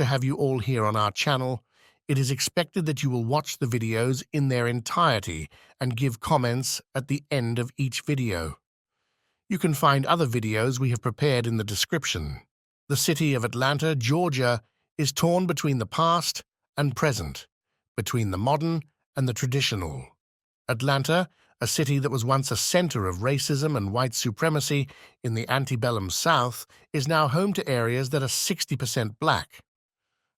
have you all here on our channel. It is expected that you will watch the videos in their entirety and give comments at the end of each video. You can find other videos we have prepared in the description. The city of Atlanta, Georgia, is torn between the past and present, between the modern and the traditional. Atlanta, a city that was once a center of racism and white supremacy in the antebellum South, is now home to areas that are 60% black.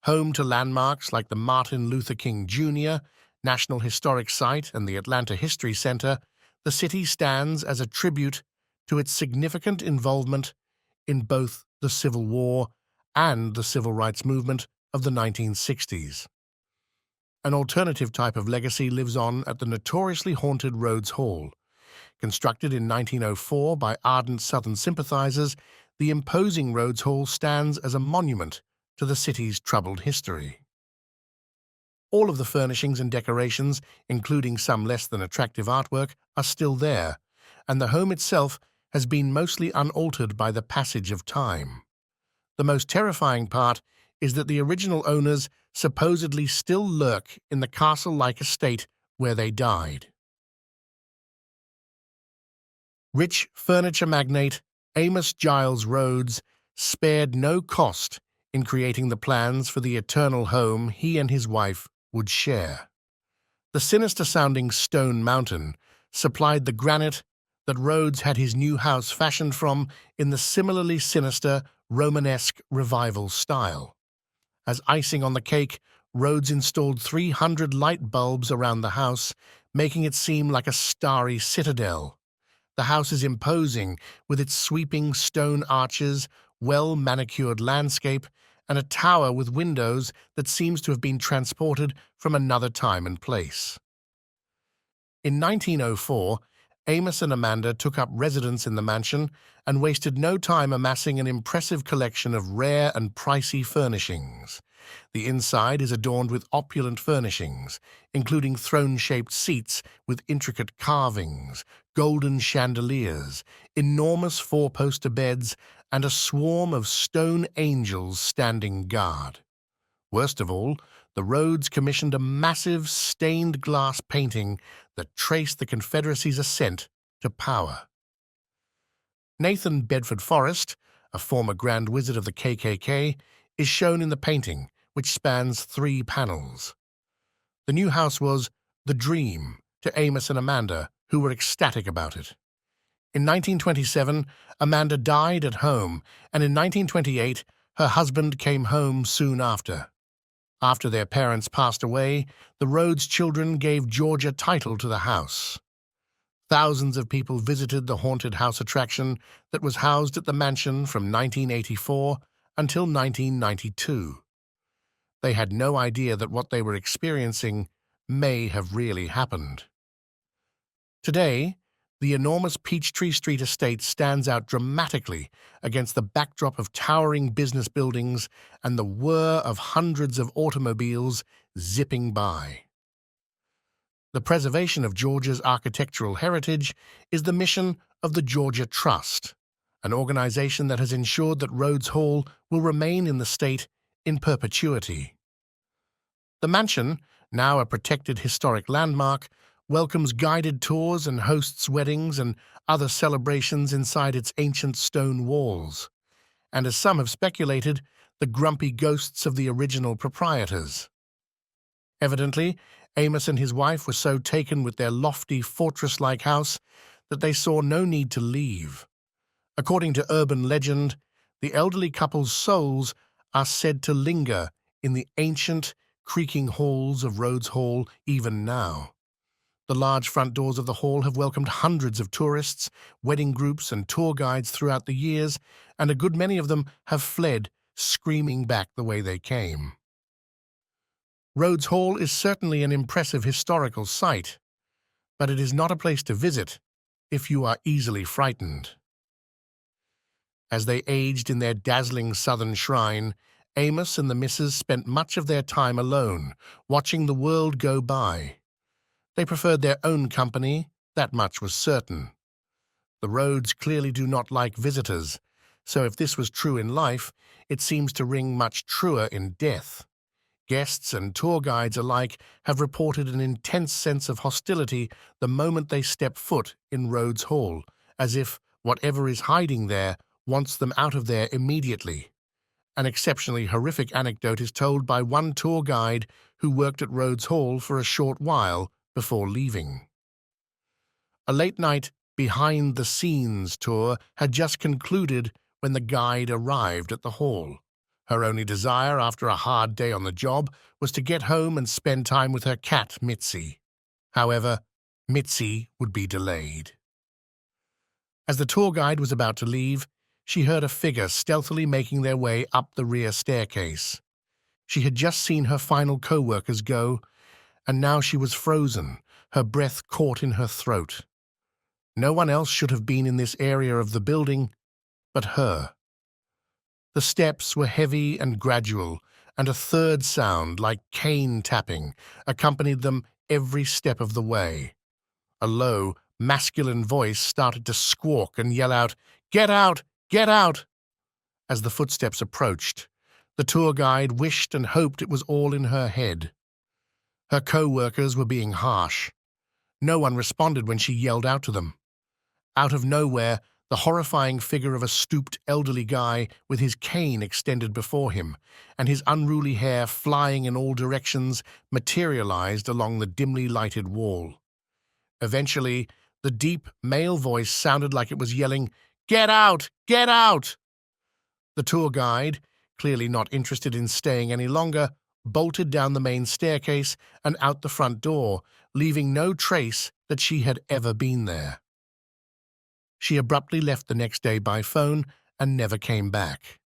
Home to landmarks like the Martin Luther King Jr. National Historic Site and the Atlanta History Center, the city stands as a tribute to its significant involvement in both the Civil War and the Civil Rights Movement of the 1960s. An alternative type of legacy lives on at the notoriously haunted Rhodes Hall. Constructed in 1904 by ardent Southern sympathizers, the imposing Rhodes Hall stands as a monument to the city's troubled history. All of the furnishings and decorations, including some less than attractive artwork, are still there, and the home itself has been mostly unaltered by the passage of time. The most terrifying part is that the original owners supposedly still lurk in the castle-like estate where they died. Rich furniture magnate Amos Giles Rhodes spared no cost in creating the plans for the eternal home he and his wife would share. The sinister-sounding Stone Mountain supplied the granite that Rhodes had his new house fashioned from in the similarly sinister Romanesque revival style. As icing on the cake, Rhodes installed 300 light bulbs around the house, making it seem like a starry citadel. The house is imposing, with its sweeping stone arches, well-manicured landscape, and a tower with windows that seems to have been transported from another time and place. In 1904, Amos and Amanda took up residence in the mansion and wasted no time amassing an impressive collection of rare and pricey furnishings. The inside is adorned with opulent furnishings, including throne-shaped seats with intricate carvings, golden chandeliers, enormous four-poster beds, and a swarm of stone angels standing guard. Worst of all, the Rhodes commissioned a massive stained glass painting that traced the Confederacy's ascent to power. Nathan Bedford Forrest, a former Grand Wizard of the KKK, is shown in the painting, which spans 3 panels. The new house was the dream to Amos and Amanda, who were ecstatic about it. In 1927, Amanda died at home, and in 1928, her husband came home soon after. After their parents passed away, the Rhodes children gave Georgia title to the house. Thousands of people visited the haunted house attraction that was housed at the mansion from 1984 until 1992. They had no idea that what they were experiencing may have really happened. Today, the enormous Peachtree Street estate stands out dramatically against the backdrop of towering business buildings and the whir of hundreds of automobiles zipping by. The preservation of Georgia's architectural heritage is the mission of the Georgia Trust, an organization that has ensured that Rhodes Hall will remain in the state in perpetuity. The mansion, now a protected historic landmark, welcomes guided tours and hosts weddings and other celebrations inside its ancient stone walls, and as some have speculated, the grumpy ghosts of the original proprietors. Evidently, Amos and his wife were so taken with their lofty, fortress-like house that they saw no need to leave. According to urban legend, the elderly couple's souls are said to linger in the ancient, creaking halls of Rhodes Hall even now. The large front doors of the hall have welcomed hundreds of tourists, wedding groups, and tour guides throughout the years, and a good many of them have fled, screaming back the way they came. Rhodes Hall is certainly an impressive historical site, but it is not a place to visit if you are easily frightened. As they aged in their dazzling southern shrine, Amos and the missus spent much of their time alone, watching the world go by. They preferred their own company, that much was certain. The Rhodes clearly do not like visitors, So if this was true in life, it seems to ring much truer in death. Guests and tour guides alike have reported an intense sense of hostility the moment they step foot in Rhodes Hall, as if whatever is hiding there wants them out of there immediately. An exceptionally horrific anecdote is told by one tour guide who worked at Rhodes Hall for a short while before leaving. A late-night behind-the-scenes tour had just concluded when the guide arrived at the hall. Her only desire after a hard day on the job was to get home and spend time with her cat, Mitzi. However, Mitzi would be delayed. As the tour guide was about to leave, she heard a figure stealthily making their way up the rear staircase. She had just seen her final co-workers go, and now she was frozen, her breath caught in her throat. No one else should have been in this area of the building but her. The steps were heavy and gradual, and a third sound, like cane tapping, accompanied them every step of the way. A low, masculine voice started to squawk and yell out, "Get out! Get out!" As the footsteps approached, the tour guide wished and hoped it was all in her head. Her co-workers were being harsh. No one responded when she yelled out to them. Out of nowhere, the horrifying figure of a stooped elderly guy with his cane extended before him and his unruly hair flying in all directions materialized along the dimly lighted wall. Eventually, the deep male voice sounded like it was yelling, "Get out! Get out!" The tour guide, clearly not interested in staying any longer, bolted down the main staircase and out the front door, leaving no trace that she had ever been there. She abruptly left the next day by phone and never came back.